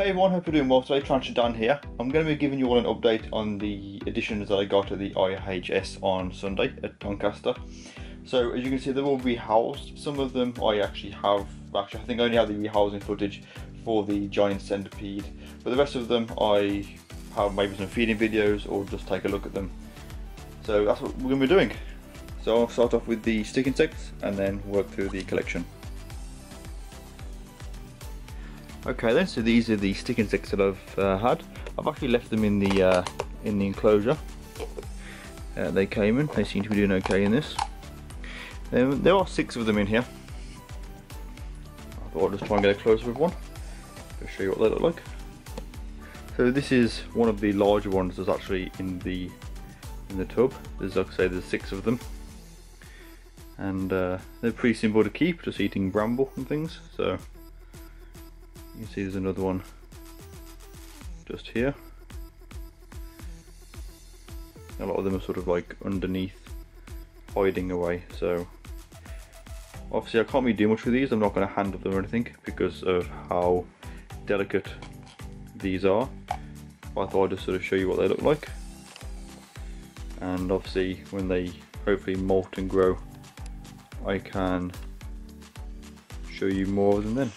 Hey everyone, hope you're doing well today. TarantulaDan here. I'm going to be giving you all an update on the additions that I got at the IHS on Sunday at Doncaster. So as you can see, they're all rehoused. Some of them I actually have, I think I only have the rehousing footage for the giant centipede, but the rest of them I have maybe some feeding videos or just take a look at them. So that's what we're going to be doing. So I'll start off with the stick insects and then work through the collection. Okay then, so these are the stick insects that I've had. I've actually left them in the enclosure. They came in. They seem to be doing okay in this. There are 6 of them in here. I thought I'd just try and get a closer of one to show you what they look like. So this is one of the larger ones that's actually in the tub. There's, like I say, there's 6 of them, and they're pretty simple to keep, just eating bramble and things. So you can see there's another one just here. A lot of them are sort of like underneath, hiding away. So obviously I can't really do much with these. I'm not going to handle them or anything because of how delicate these are. But I thought I'd just sort of show you what they look like. And obviously when they hopefully molt and grow, I can show you more of them then.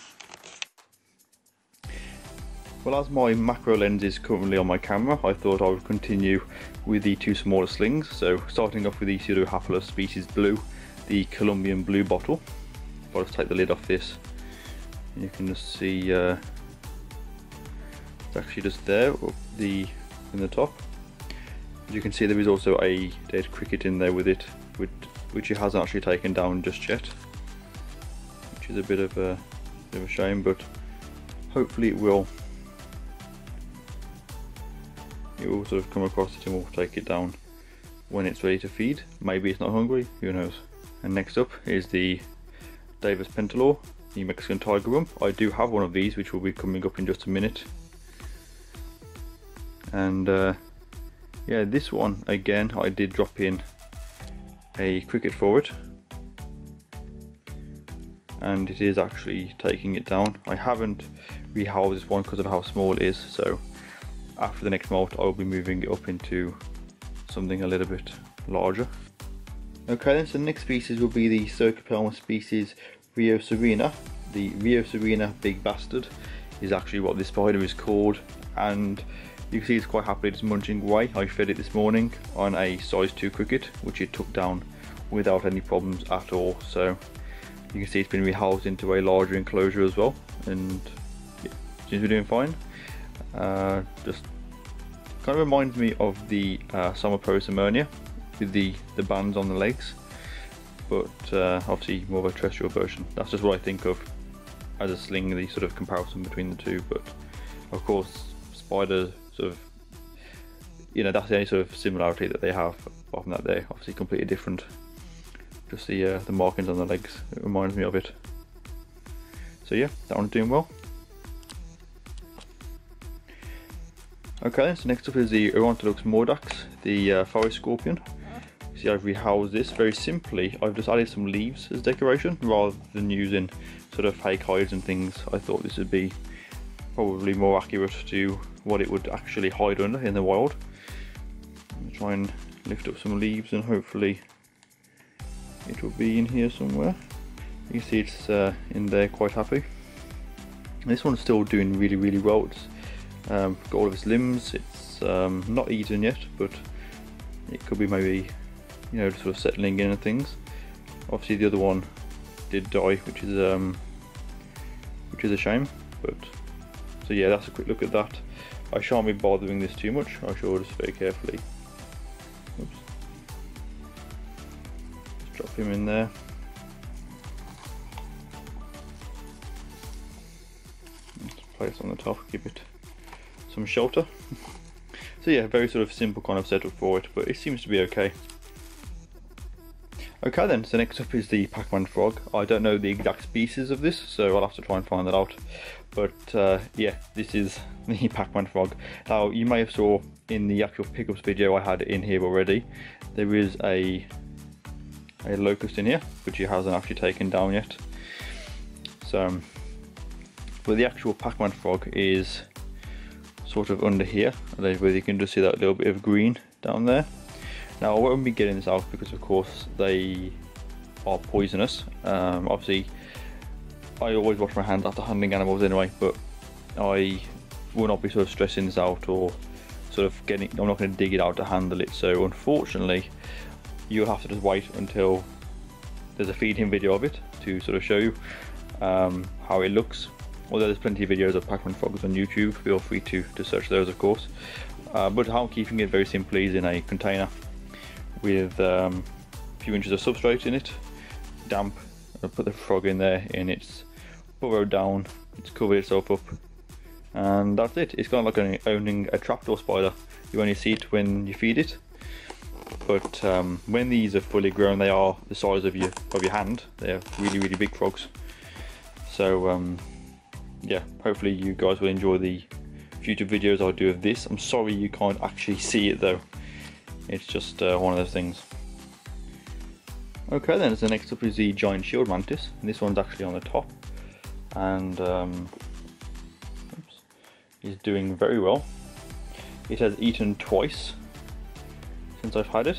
Well, as my macro lens is currently on my camera, I thought I would continue with the 2 smaller slings. So starting off with the Pseudohapalus species blue, the Colombian blue bottle. I'll just take the lid off this. You can just see it's actually just there in the top. As you can see, there is also a dead cricket in there with it, which it hasn't actually taken down just yet, which is a bit of a shame, but hopefully it will sort of come across it and we'll take it down when it's ready to feed. Maybe it's not hungry, who knows. And next up is the Davis pentalore, the Mexican tiger rump. I do have one of these, which will be coming up in just a minute. And yeah, this one again, I did drop in a cricket for it, and it is actually taking it down. I haven't rehoused this one because of how small it is, so after the next molt I will be moving it up into something a little bit larger. Okay then, so the next species will be the Cercopelma species Rehousing. The Rehousing big bastard is actually what this spider is called, and you can see it's quite happily just munching away. I fed it this morning on a size 2 cricket, which it took down without any problems at all. So you can see it's been rehoused into a larger enclosure as well, and yeah, seems to be doing fine. Just kind of reminds me of the Somatopoda with the bands on the legs, but obviously more of a terrestrial version. That's just what I think of as a sling, the sort of comparison between the two. But of course, spiders sort of, you know, that's the only sort of similarity that they have. Apart from that, they're obviously completely different. Just the markings on the legs, it reminds me of it. So yeah, that one's doing well. Okay, so next up is the Odontolux mordax, the forest scorpion. See, I've rehoused this very simply. I've just added some leaves as decoration rather than using sort of fake hides and things. I thought this would be probably more accurate to what it would actually hide under in the wild. I'll try and lift up some leaves and hopefully it will be in here somewhere. You can see it's in there quite happy. This one's still doing really well. It's got all of its limbs. It's not eaten yet, but it could be maybe, you know, sort of settling in and things. Obviously the other one did die, which is a shame. But so yeah, that's a quick look at that. I shan't be bothering this too much. I shall just very carefully. Oops. Just drop him in there. Just place on the top, give it some shelter. So yeah, very sort of simple kind of setup for it, but it seems to be okay. Okay then, so next up is the Pac-Man frog. I don't know the exact species of this, so I'll have to try and find that out. But yeah, this is the Pac-Man frog. Now, you may have saw in the actual pickups video I had in here already, there is a locust in here, which he hasn't actually taken down yet. So, but the actual Pac-Man frog is sort of under here. I don't know whether you can just see that little bit of green down there. Now I won't be getting this out because of course they are poisonous. Obviously I always wash my hands after handling animals anyway, but I will not be sort of stressing this out or sort of I'm not going to dig it out to handle it. So unfortunately you'll have to just wait until there's a feed him video of it to sort of show you how it looks. Although there's plenty of videos of Pac-Man frogs on YouTube, feel free to search those of course. But how I'm keeping it very simply is in a container with a few inches of substrate in it, damp. I'll put the frog in there and it's burrowed down, it's covered itself up, and that's it. It's kind of like owning a trapdoor spider. You only see it when you feed it, but when these are fully grown, they are the size of your hand. They're really big frogs. So yeah, hopefully you guys will enjoy the future videos I'll do of this. I'm sorry you can't actually see it though. It's just one of those things. Okay then, so next up is the giant shield mantis, and this one's actually on the top, and he's doing very well. It has eaten twice since I've had it.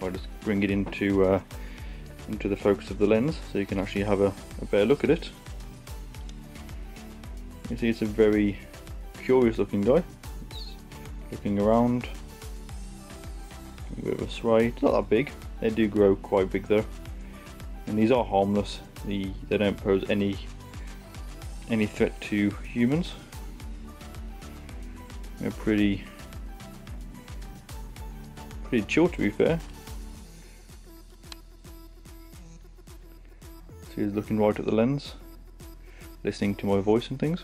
I'll just bring it into the focus of the lens so you can actually have a better look at it. You see it's a very curious looking guy. It's looking around. A bit of a sway. It's not that big. They do grow quite big though. And these are harmless. They don't pose any threat to humans. They're pretty chill, to be fair. So he's looking right at the lens, listening to my voice and things.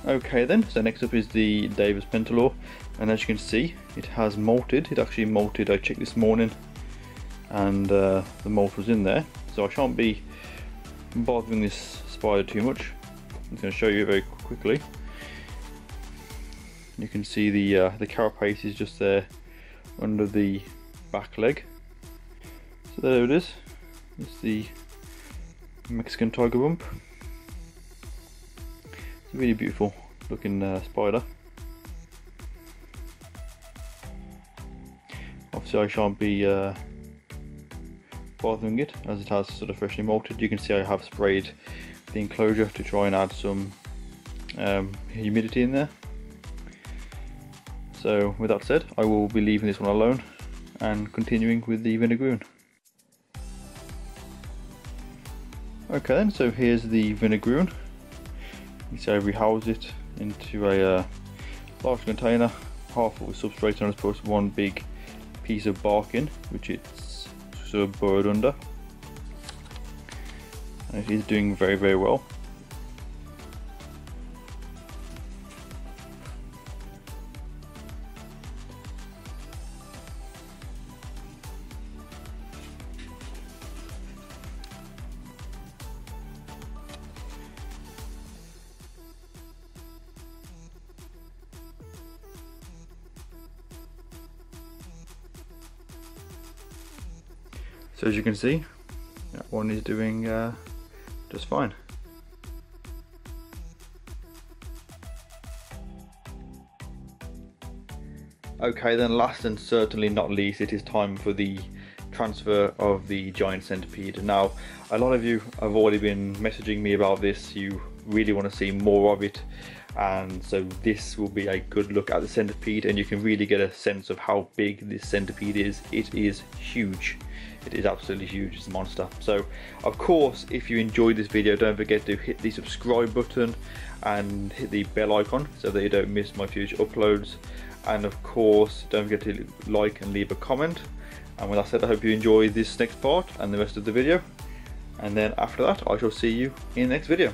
Okay then, so next up is the Davis Pentalore, and as you can see it has molted. It actually molted, I checked this morning, and the molt was in there, so I shan't be bothering this spider too much. I'm going to show you very quickly. You can see the carapace is just there under the back leg. So there it is. It's the Mexican tiger rump. It's a really beautiful looking spider. Obviously I shan't be bothering it as it has sort of freshly molted. You can see I have sprayed the enclosure to try and add some humidity in there. So with that said, I will be leaving this one alone and continuing with the Vinegaroon. Okay then, so here's the Vinegaroon. You see I rehoused it into a large container, half full of substrate, and I put one big piece of bark in, which it's sort of burrowed under. And it is doing very well. So as you can see, that one is doing just fine. Okay then, last and certainly not least, it is time for the transfer of the giant centipede. Now, a lot of you have already been messaging me about this. You really want to see more of it. and so this will be a good look at the centipede, and you can really get a sense of how big this centipede is. It is huge. It is absolutely huge. It's a monster. So of course, if you enjoyed this video, don't forget to hit the subscribe button and hit the bell icon so that you don't miss my future uploads, and of course don't forget to like and leave a comment. And with that said, I hope you enjoy this next part and the rest of the video, and then after that I shall see you in the next video.